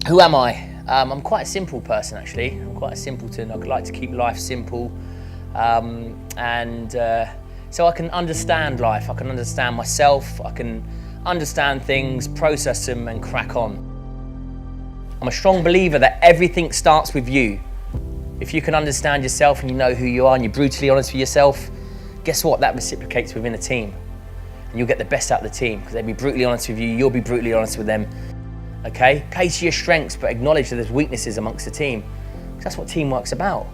Who am I? I'm quite a simple person, actually. I'm quite a simpleton. I like to keep life simple. So I can understand life, I can understand myself, I can understand things, process them and crack on. I'm a strong believer that everything starts with you. If you can understand yourself and you know who you are and you're brutally honest with yourself, guess what? That reciprocates within a team. And you'll get the best out of the team because they'll be brutally honest with you, you'll be brutally honest with them. Okay? Play to your strengths, but acknowledge that there's weaknesses amongst the team. Because that's what teamwork's about.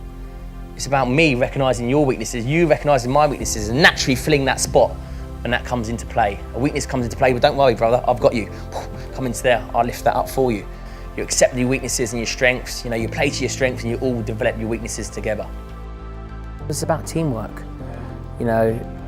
It's about me recognising your weaknesses, you recognising my weaknesses, and naturally filling that spot when that comes into play. A weakness comes into play, but don't worry, brother, I've got you. Come into there, I'll lift that up for you. You accept your weaknesses and your strengths, you play to your strengths and you all develop your weaknesses together. It's about teamwork.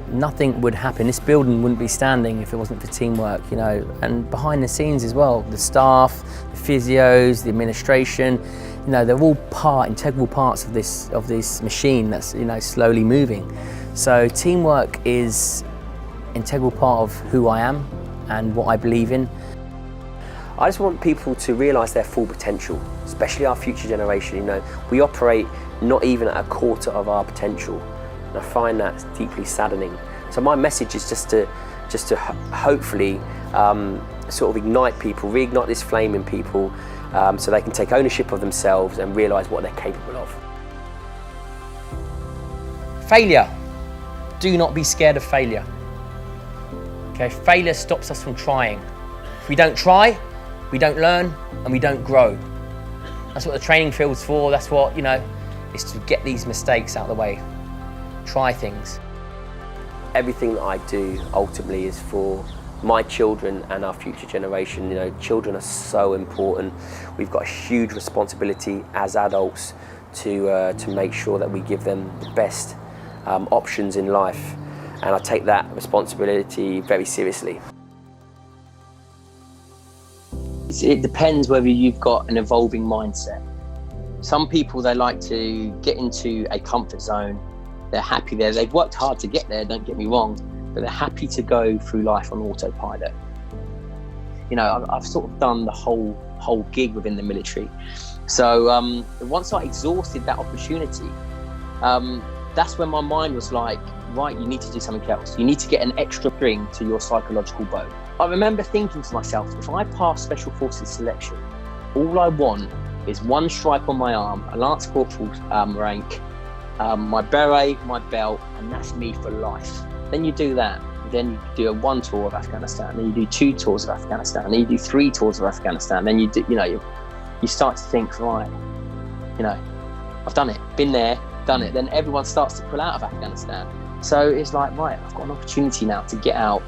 Nothing would happen. This building wouldn't be standing if it wasn't for teamwork, and behind the scenes as well, the staff, the physios, the administration, they're all integral parts of this machine that's, slowly moving. So teamwork is an integral part of who I am and what I believe in. I just want people to realise their full potential, especially our future generation. We operate not even at a quarter of our potential. And I find that deeply saddening. So my message is just to hopefully sort of ignite people, reignite this flame in people, so they can take ownership of themselves and realise what they're capable of. Failure. Do not be scared of failure. Okay, failure stops us from trying. If we don't try, we don't learn and we don't grow. That's what the training field's for. That's what, is to get these mistakes out of the way. Try things. Everything that I do ultimately is for my children and our future generation. Children are so important. We've got a huge responsibility as adults to make sure that we give them the best options in life, and I take that responsibility very seriously. It depends whether you've got an evolving mindset. Some people, they like to get into a comfort zone. They're happy there. They've worked hard to get there, don't get me wrong, but they're happy to go through life on autopilot. I've sort of done the whole gig within the military. So once I exhausted that opportunity, that's when my mind was like, right, you need to do something else. You need to get an extra string to your psychological bow. I remember thinking to myself, if I pass Special Forces selection, all I want is one stripe on my arm, a Lance Corporal rank, my beret, my belt, and that's me for life. Then you do that. Then you do one tour of Afghanistan. Then you do 2 tours of Afghanistan. Then you do 3 tours of Afghanistan. Then you do, you start to think, right, I've done it, been there, done it. Then everyone starts to pull out of Afghanistan. So it's like, right, I've got an opportunity now to get out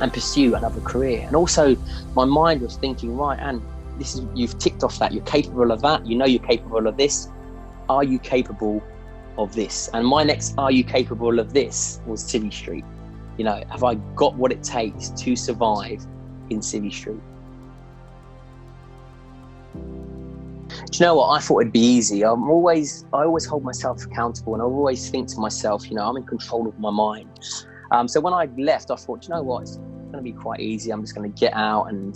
and pursue another career. And also my mind was thinking, right, and you've ticked off that, you're capable of that, you're capable of this. Are you capable of this? And my next are you capable of this was Civvy Street. Have I got what it takes to survive in Civvy Street? Do you know what? I thought it'd be easy. I always hold myself accountable, and I always think to myself, I'm in control of my mind. So when I left, I thought, you know what? It's going to be quite easy. I'm just going to get out and,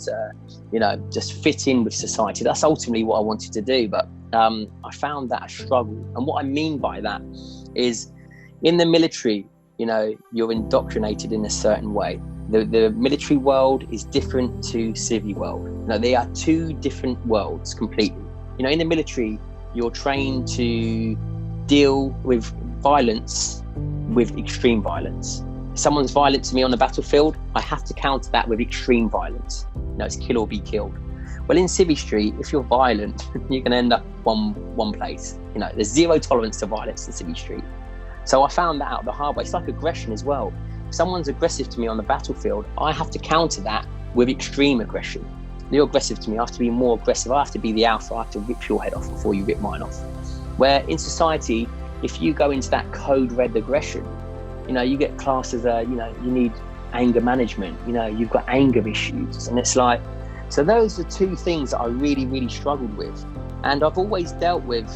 just fit in with society. That's ultimately what I wanted to do. But I found that a struggle. And what I mean by that is in the military, you're indoctrinated in a certain way. The military world is different to civvy world. They are 2 different worlds completely. In the military, you're trained to deal with violence with extreme violence. If someone's violent to me on the battlefield, I have to counter that with extreme violence. It's kill or be killed. Well, in Civvy Street, if you're violent, you're going to end up one place. There's 0 tolerance to violence in Civvy Street. So I found that out the hard way. It's like aggression as well. If someone's aggressive to me on the battlefield, I have to counter that with extreme aggression. You're aggressive to me, I have to be more aggressive. I have to be the alpha. I have to rip your head off before you rip mine off. Where in society, if you go into that code red aggression, you get classed as you need anger management. You've got anger issues, and it's like, so those are 2 things that I really, really struggled with. And I've always dealt with,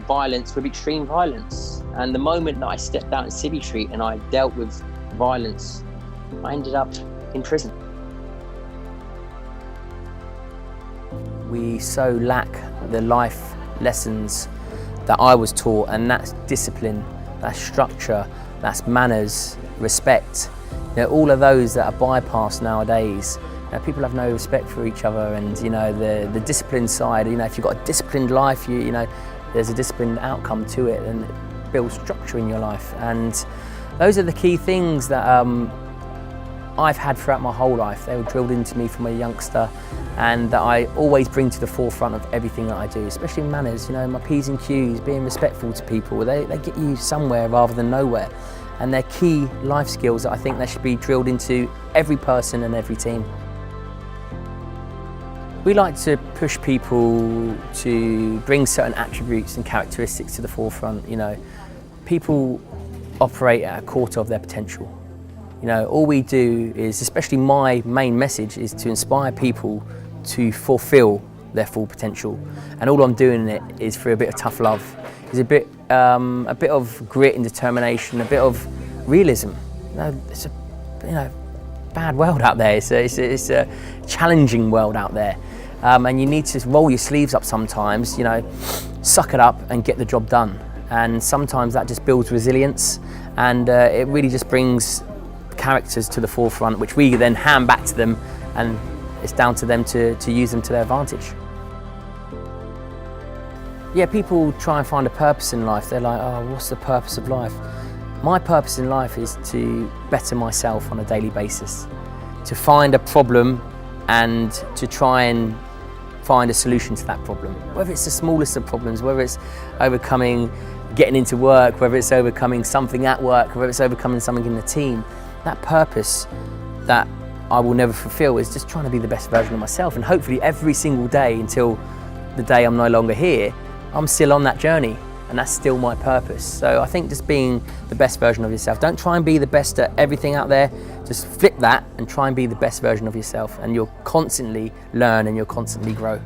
violence with extreme violence. And the moment that I stepped out in Civvy Street and I dealt with violence, I ended up in prison. We so lack the life lessons that I was taught, and that's discipline, that's structure, that's manners, respect. You know, all of those that are bypassed nowadays. You know, people have no respect for each other, and you know, the discipline side, you know, if you've got a disciplined life, you know, there's a disciplined outcome to it, and it builds structure in your life. And those are the key things that I've had throughout my whole life. They were drilled into me from a youngster, and that I always bring to the forefront of everything that I do, especially manners, you know, my P's and Q's, being respectful to people. They get you somewhere rather than nowhere. And they're key life skills that I think they should be drilled into every person and every team. We like to push people to bring certain attributes and characteristics to the forefront. You know, people operate at a quarter of their potential. You know, all we do is, especially my main message, is to inspire people to fulfill their full potential. And all I'm doing in it is for a bit of tough love. Is a bit of grit and determination, a bit of realism. You know, it's a bad world out there. It's a challenging world out there, and you need to roll your sleeves up sometimes. You know, suck it up and get the job done. And sometimes that just builds resilience, and it really just brings characters to the forefront, which we then hand back to them, and it's down to them to use them to their advantage. Yeah, people try and find a purpose in life. They're like, oh, what's the purpose of life? My purpose in life is to better myself on a daily basis, to find a problem and to try and find a solution to that problem. Whether it's the smallest of problems, whether it's overcoming getting into work, whether it's overcoming something at work, whether it's overcoming something in the team, that purpose that I will never fulfill is just trying to be the best version of myself. And hopefully every single day until the day I'm no longer here, I'm still on that journey, and that's still my purpose. So I think just being the best version of yourself. Don't try and be the best at everything out there. Just flip that and try and be the best version of yourself, and you'll constantly learn and you'll constantly grow.